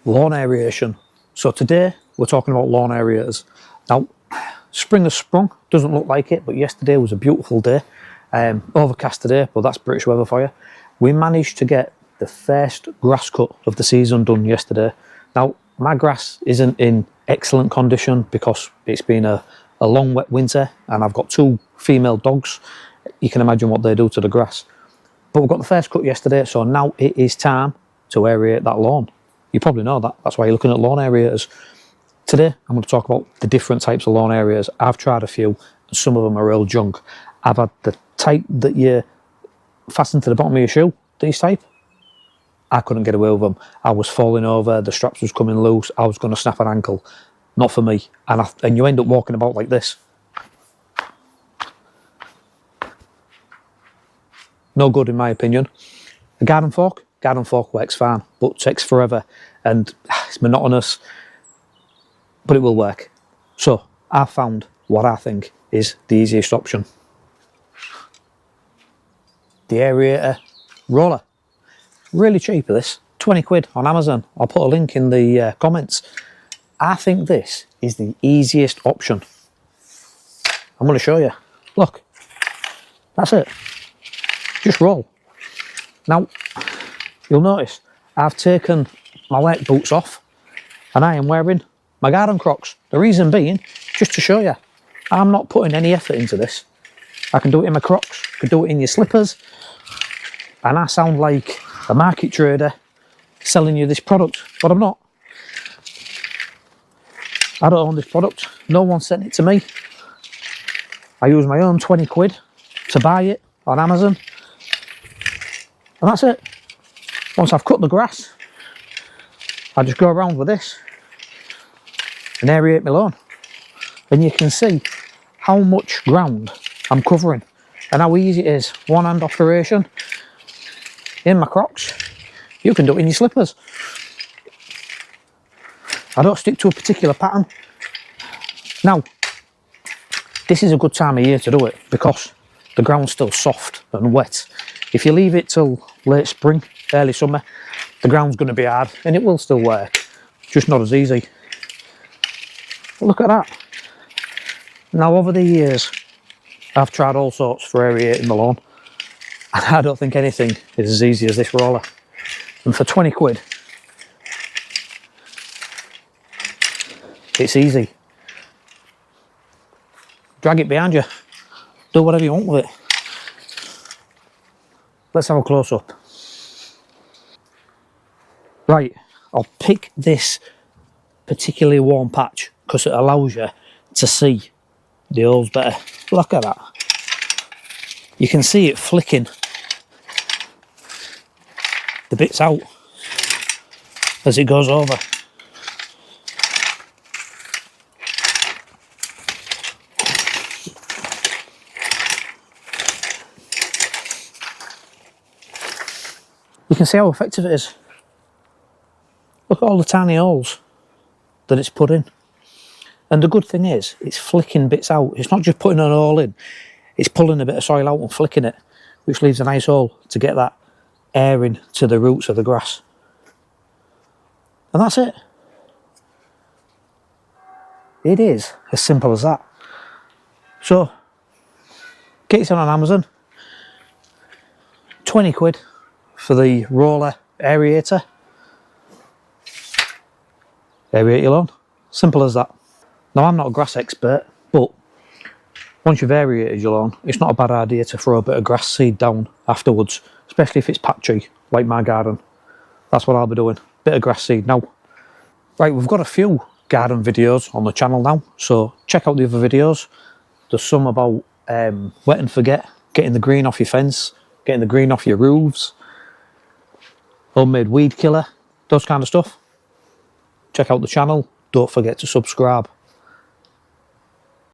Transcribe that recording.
Lawn aeration. So today we're talking about lawn aerators. Now, spring has sprung, doesn't look like it, but yesterday was a beautiful day. Overcast today, but that's British weather for you. We managed to get the first grass cut of the season done yesterday. Now, my grass isn't in excellent condition because it's been a long wet winter and I've got 2 female dogs. You can imagine what they do to the grass. But we've got the first cut yesterday, so now it is time to aerate that lawn. You probably know that, that's why you're looking at lawn aerators. Today, I'm going to talk about the different types of lawn aerators. I've tried a few, and some of them are real junk. I've had the type that you fasten to the bottom of your shoe, these type. I couldn't get away with them. I was falling over, the straps was coming loose, I was going to snap an ankle. Not for me. And you end up walking about like this. No good in my opinion. A garden fork works fine, but takes forever and it's monotonous, but it will work. So I found what I think is the easiest option. The aerator roller. Really cheap this, 20 quid on Amazon. I'll put a link in the comments. I think this is the easiest option. I'm going to show you. Look, that's it. Just roll. Now, you'll notice I've taken my work boots off and I am wearing my garden Crocs. The reason being, just to show you, I'm not putting any effort into this. I can do it in my Crocs, I can do it in your slippers, and I sound like a market trader selling you this product, but I'm not. I don't own this product, no one sent it to me. I use my own 20 quid to buy it on Amazon, and that's it. Once I've cut the grass, I just go around with this and aerate my lawn, and you can see how much ground I'm covering and how easy it is. One hand operation in my Crocs. You can do it in your slippers. I don't stick to a particular pattern. Now, this is a good time of year to do it because the ground's still soft and wet. If you leave it till late spring, early summer, the ground's going to be hard and it will still work, just not as easy. But look at that. Now, over the years, I've tried all sorts for aerating the lawn, and I don't think anything is as easy as this roller. And for 20 quid, it's easy. Drag it behind you, do whatever you want with it. Let's have a close-up. Right, I'll pick this particularly warm patch because it allows you to see the holes better. Look at that. You can see it flicking the bits out as it goes over. You can see how effective it is. Look at all the tiny holes that it's put in. And the good thing is, it's flicking bits out. It's not just putting an hole in, it's pulling a bit of soil out and flicking it, which leaves a nice hole to get that airing to the roots of the grass. And that's it. It is as simple as that. So, get it on Amazon. 20 quid for the roller aerator. Aerate your lawn. Simple as that. Now, I'm not a grass expert, but once you've aerated your lawn, it's not a bad idea to throw a bit of grass seed down afterwards, especially if it's patchy, like my garden. That's what I'll be doing, bit of grass seed now. Right, we've got a few garden videos on the channel now, so check out the other videos. There's some about wet and forget, getting the green off your fence, getting the green off your roofs, homemade weed killer, those kind of stuff. Check out the channel, don't forget to subscribe.